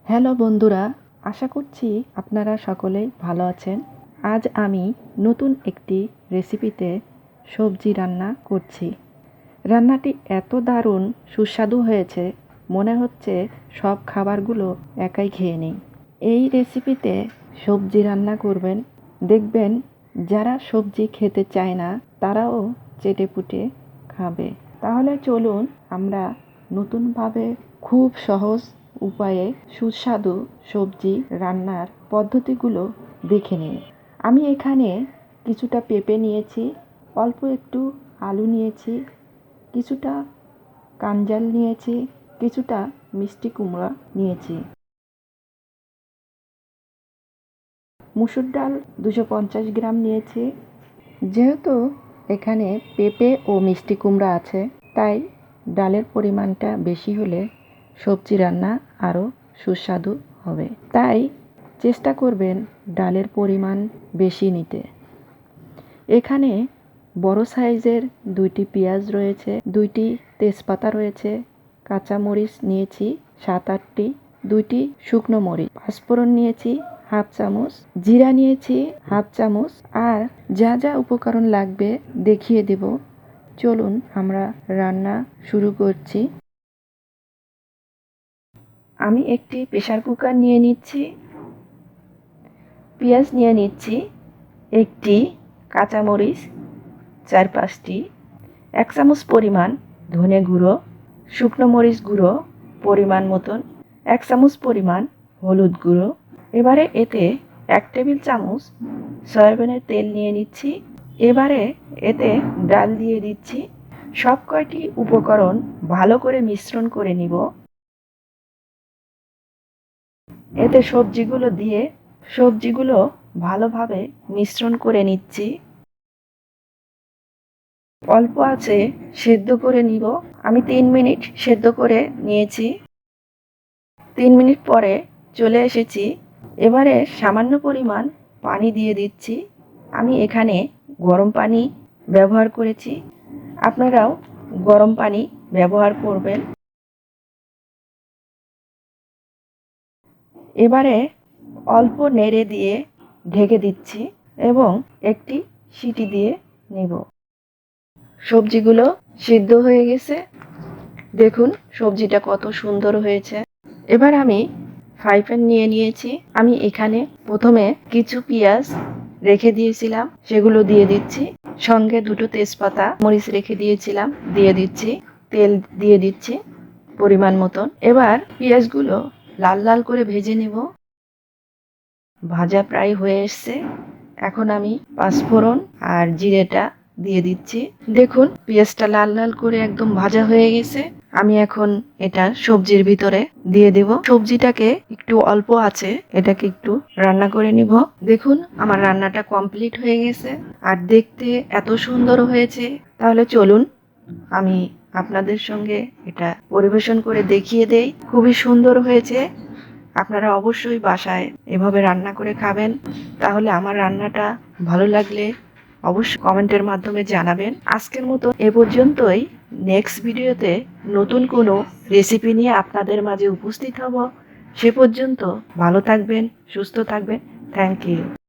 Hello বন্ধুরা, আশা করছি আপনারা সকলেই ভালো আছেন। আজ আমি নতুন একটি রেসিপিতে সবজি রান্না করছি। রান্নাটি এত দারুণ সুস্বাদু হয়েছে, মনে হচ্ছে সব খাবারগুলো একাই খেয়ে নিই। এই রেসিপিতে সবজি রান্না করবেন, দেখবেন যারা সবজি খেতে চায় না তারাও চেটেপুটে খাবে। তাহলে চলুন আমরা নতুনভাবে খুব সহজ উপায়ে সুস্বাদু সবজি রান্নার পদ্ধতিগুলো দেখে নিন। আমি এখানে কিছুটা পেঁপে নিয়েছি, অল্প একটু আলু নিয়েছি, কিছুটা কাঞ্জাল নিয়েছি, কিছুটা মিষ্টি কুমড়া নিয়েছি। মুসুর ডাল 250 গ্রাম নিয়েছি। যেহেতু এখানে পেঁপে ও মিষ্টি কুমড়া আছে, তাই ডালের পরিমাণটা বেশি হলে সবজি রান্না আরও সুস্বাদু হবে। তাই চেষ্টা করবেন ডালের পরিমাণ বেশি নিতে। এখানে বড় সাইজের 2টি পেঁয়াজ রয়েছে, 2টি তেজপাতা রয়েছে, কাঁচামরিচ নিয়েছি 7-8টি, 2টি শুকনো মরিচ, পাঁচফোড়ন নিয়েছি হাফ চামচ, জিরা নিয়েছি হাফ চামচ। আর যা যা উপকরণ লাগবে দেখিয়ে দেব। চলুন আমরা রান্না শুরু করছি। আমি একটি প্রেসার কুকার নিয়ে নিচ্ছি, পেঁয়াজ নিয়ে নিচ্ছি একটি, কাঁচামরিচ 4-5টি, 1 চামচ পরিমাণ ধনে গুঁড়ো, শুকনো মরিচ গুঁড়ো পরিমাণ মতন, 1 চামচ পরিমাণ হলুদ গুঁড়ো। এবারে এতে 1 টেবিল চামচ সয়াবিনের তেল নিয়ে নিচ্ছি। এবারে এতে ডাল দিয়ে দিচ্ছি। সব কয়টি উপকরণ ভালো করে মিশ্রণ করে নিব। এতে সবজিগুলো ভালোভাবে মিশ্রণ করে নিচ্ছি। অল্প আছে সেদ্ধ করে নিব। আমি 3 মিনিট সেদ্ধ করে নিয়েছি। 3 মিনিট পরে চলে এসেছি। এবারে সামান্য পরিমাণ পানি দিয়ে দিচ্ছি। আমি এখানে গরম পানি ব্যবহার করেছি, আপনারাও গরম পানি ব্যবহার করবেন। এবারে অল্প নেড়ে দিয়ে ঢেকে দিচ্ছি এবং একটি সিটি দিয়ে নেব। সবজিগুলো সিদ্ধ হয়ে গেছে, দেখুন সবজিটা কত সুন্দর হয়েছে। এবার আমি ফ্রাই প্যান নিয়ে নিয়েছি। আমি এখানে প্রথমে কিছু পেঁয়াজ রেখে দিয়েছিলাম, সেগুলো দিয়ে দিচ্ছি। সঙ্গে 2টো তেজপাতা মরিচ রেখে দিয়েছিলাম, দিয়ে দিচ্ছি। তেল দিয়ে দিচ্ছি পরিমাণ মতন। এবার পেঁয়াজগুলো লাল লাল করে ভেজে নেব। ভাজা প্রায় হয়ে এসছে। এখন আমি পাঁচফোড়ন আর জিরেটা দিয়ে দিচ্ছি। দেখুন পেঁয়াজটা লাল লাল করে একদম ভাজা হয়ে গেছে। আমি এখন এটা সবজির ভিতরে দিয়ে দেব। সবজিটাকে একটু অল্প আছে এটাকে একটু রান্না করে নিব। দেখুন আমার রান্নাটা কমপ্লিট হয়ে গেছে আর দেখতে এত সুন্দর হয়েছে। তাহলে চলুন আমি আপনাদের সঙ্গে এটা পরিবেশন করে দেখিয়ে দেই। খুবই সুন্দর হয়েছে। আপনারা অবশ্যই বাসায় এভাবে রান্না করে খাবেন। তাহলে আমার রান্নাটা ভালো লাগলে অবশ্যই কমেন্টের মাধ্যমে জানাবেন। আজকের মতো এ পর্যন্তই। নেক্সট ভিডিওতে নতুন কোনো রেসিপি নিয়ে আপনাদের মাঝে উপস্থিত হব। সে পর্যন্ত ভালো থাকবেন, সুস্থ থাকবেন। Thank you.